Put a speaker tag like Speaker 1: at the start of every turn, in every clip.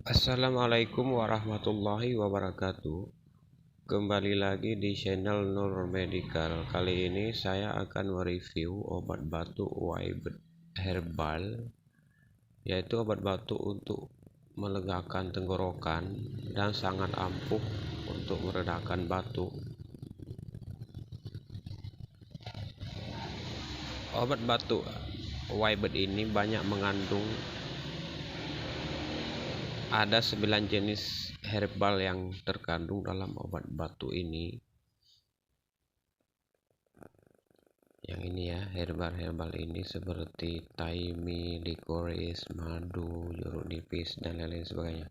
Speaker 1: Assalamualaikum warahmatullahi wabarakatuh. Kembali lagi di channel Nur Medical. Kali ini saya akan mereview obat batuk Waybed Herbal, yaitu obat batuk untuk melegakan tenggorokan dan sangat ampuh untuk meredakan batuk. Obat batuk Waybed ini banyak mengandung ada 9 jenis herbal yang terkandung dalam obat batuk ini. Yang ini ya, herbal ini seperti thyme, licorice, madu, jeruk nipis, dan lain-lain sebagainya.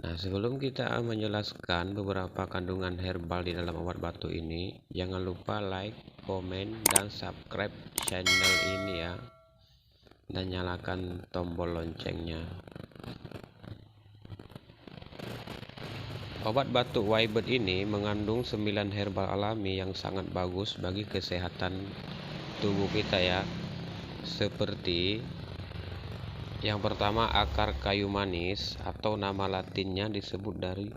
Speaker 1: Nah, sebelum kita menjelaskan beberapa kandungan herbal di dalam obat batuk ini, jangan lupa like, komen, dan subscribe channel ini ya, dan nyalakan tombol loncengnya. Obat batuk Waybed ini mengandung 9 herbal alami yang sangat bagus bagi kesehatan tubuh kita ya. Seperti yang pertama, akar kayu manis atau nama latinnya disebut dari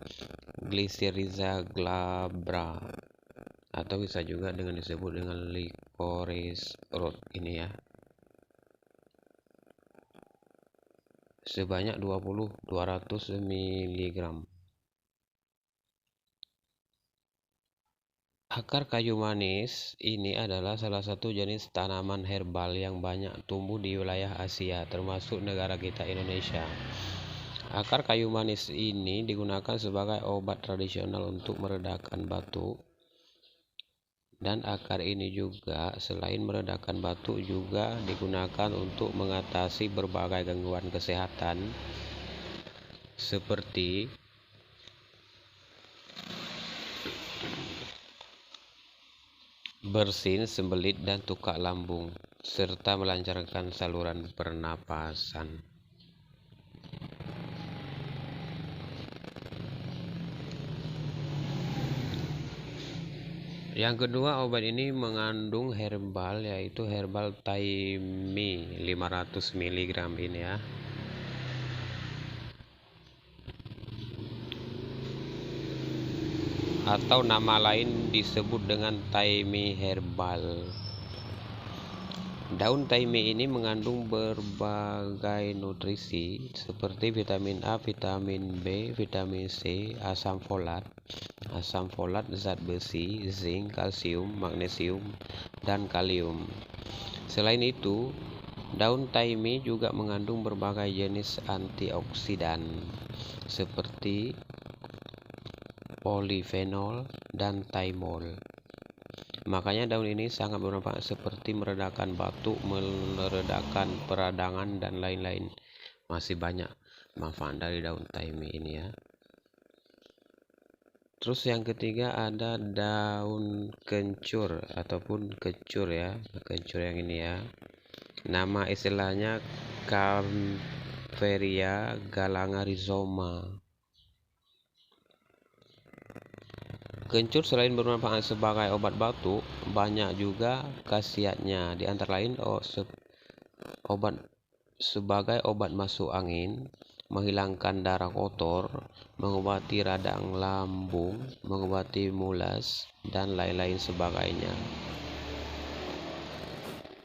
Speaker 1: Glycyrrhiza glabra, atau bisa juga disebut dengan licorice root ini ya. Sebanyak 200 mg. Akar kayu manis ini adalah salah satu jenis tanaman herbal yang banyak tumbuh di wilayah Asia, termasuk negara kita Indonesia. Akar kayu manis ini digunakan sebagai obat tradisional untuk meredakan batuk. Dan akar ini juga selain meredakan batuk juga digunakan untuk mengatasi berbagai gangguan kesehatan seperti bersin, sembelit, dan tukak lambung, serta melancarkan saluran pernapasan. Yang kedua, obat ini mengandung herbal, yaitu herbal thyme 500 mg ini ya. Atau nama lain disebut dengan thyme herbal. Daun thyme ini mengandung berbagai nutrisi seperti vitamin A, vitamin B, vitamin C, asam folat, zat besi, zinc, kalsium, magnesium, dan kalium. Selain itu, daun thyme juga mengandung berbagai jenis antioksidan seperti polifenol dan thymol. Makanya daun ini sangat bermanfaat seperti meredakan batuk, meredakan peradangan, dan lain-lain. Masih banyak manfaat dari daun thyme ini ya. Terus yang ketiga ada daun kencur ataupun kencur ya. Kencur yang ini ya. Nama istilahnya Kaempferia galanga rhizoma. Kencur selain bermanfaat sebagai obat batuk, banyak juga khasiatnya. Di antara lain sebagai obat masuk angin, menghilangkan darah kotor, mengobati radang lambung, mengobati mulas, dan lain-lain sebagainya.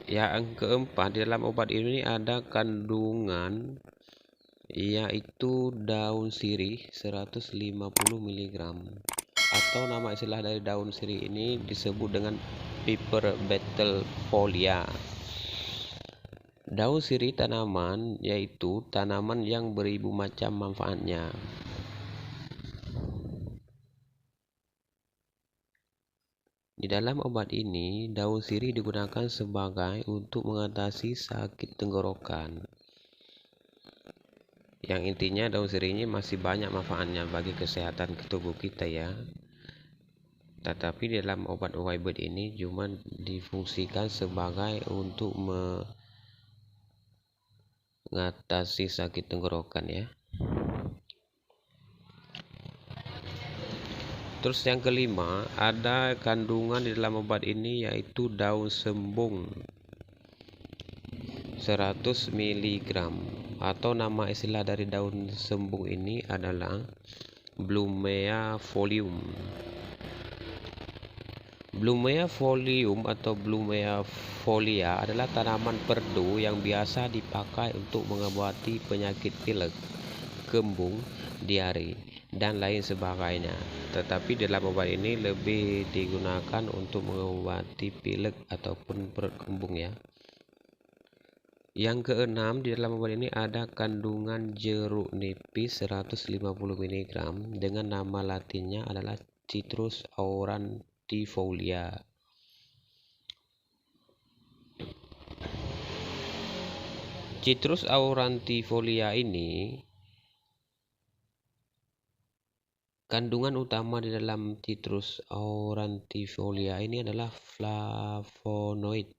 Speaker 1: Yang keempat, di dalam obat ini ada kandungan yaitu daun sirih 150 mg. Atau nama istilah dari daun sirih ini disebut dengan Piper betelfolia. Daun sirih tanaman yaitu tanaman yang beribu macam manfaatnya. Di dalam obat ini, daun sirih digunakan sebagai untuk mengatasi sakit tenggorokan. Yang intinya daun sirih ini masih banyak manfaatnya bagi kesehatan tubuh kita ya. Tetapi di dalam obat Waybed ini cuma difungsikan sebagai untuk mengatasi sakit tenggorokan ya. Terus yang kelima, ada kandungan di dalam obat ini yaitu daun sembung 100 mg, atau nama istilah dari daun sembung ini adalah Blumea folium. Blumea folium atau Blumea folia adalah tanaman perdu yang biasa dipakai untuk mengobati penyakit pilek, kembung, diare, dan lain sebagainya. Tetapi dalam obat ini lebih digunakan untuk mengobati pilek ataupun perut kembung ya. Yang keenam, di dalam obat ini ada kandungan jeruk nipis 150 mg dengan nama latinnya adalah Citrus aurantifolia. Citrus aurantifolia ini kandungan utama di dalam Citrus aurantifolia ini adalah flavonoid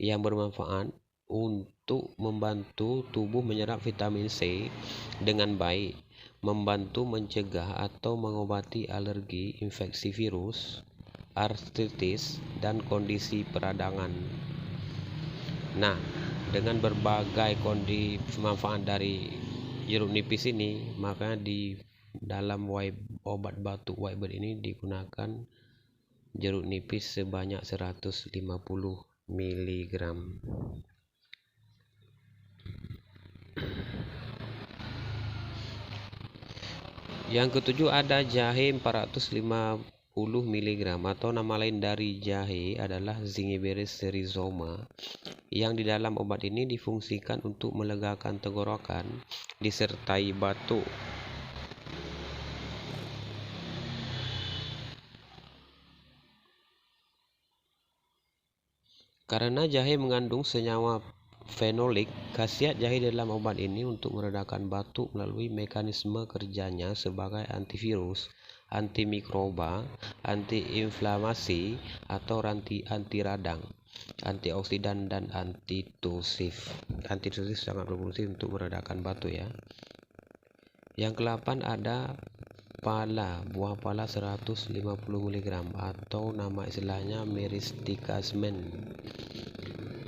Speaker 1: yang bermanfaat untuk membantu tubuh menyerap vitamin C dengan baik, membantu mencegah atau mengobati alergi, infeksi virus, artritis, dan kondisi peradangan. Nah, dengan berbagai kondisi manfaat dari jeruk nipis ini, maka di dalam obat batuk Whitebird ini digunakan jeruk nipis sebanyak 150 mg. Yang ketujuh ada jahe 450 mg atau nama lain dari jahe adalah Zingiberus rhizoma, yang di dalam obat ini difungsikan untuk melegakan tenggorokan disertai batuk. Karena jahe mengandung senyawa fenolik, khasiat jahe dalam obat ini untuk meredakan batuk melalui mekanisme kerjanya sebagai antivirus, antimikroba, antiinflamasi atau anti radang, antioksidan, dan antitusif. Antitusif sangat berfungsi untuk meredakan batuk ya. Yang ke-8 ada buah pala 150 mg atau nama istilahnya Myristica semen.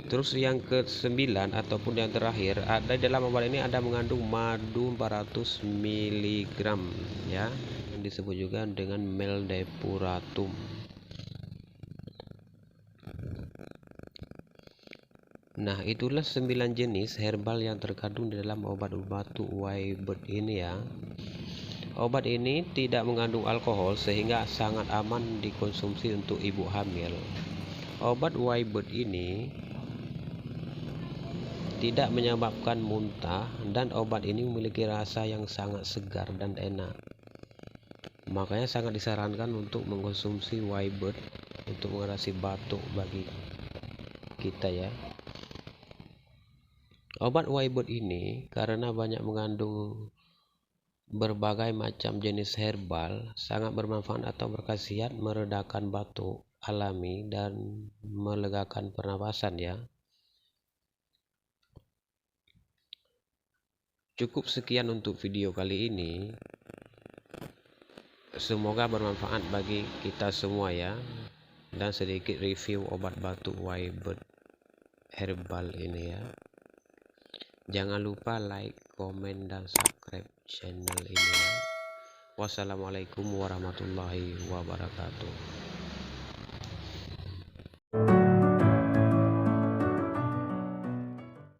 Speaker 1: Terus yang ke-9 ataupun yang terakhir ada dalam obat ini ada mengandung madu 400 mg ya, yang disebut juga dengan Meldepuratum. Nah, itulah 9 jenis herbal yang terkandung di dalam obat batuk Whitebird ini ya. Obat ini tidak mengandung alkohol sehingga sangat aman dikonsumsi untuk ibu hamil. Obat Whitebird ini tidak menyebabkan muntah dan obat ini memiliki rasa yang sangat segar dan enak. Makanya sangat disarankan untuk mengkonsumsi Whitebird untuk mengatasi batuk bagi kita ya. Obat Whitebird ini karena banyak mengandung berbagai macam jenis herbal, sangat bermanfaat atau berkhasiat meredakan batuk alami dan melegakan pernapasan ya. Cukup sekian untuk video kali ini. Semoga bermanfaat bagi kita semua ya. Dan sedikit review obat batuk Whitebird herbal ini ya. Jangan lupa like, komen, dan subscribe channel ini ya. Wassalamualaikum warahmatullahi wabarakatuh.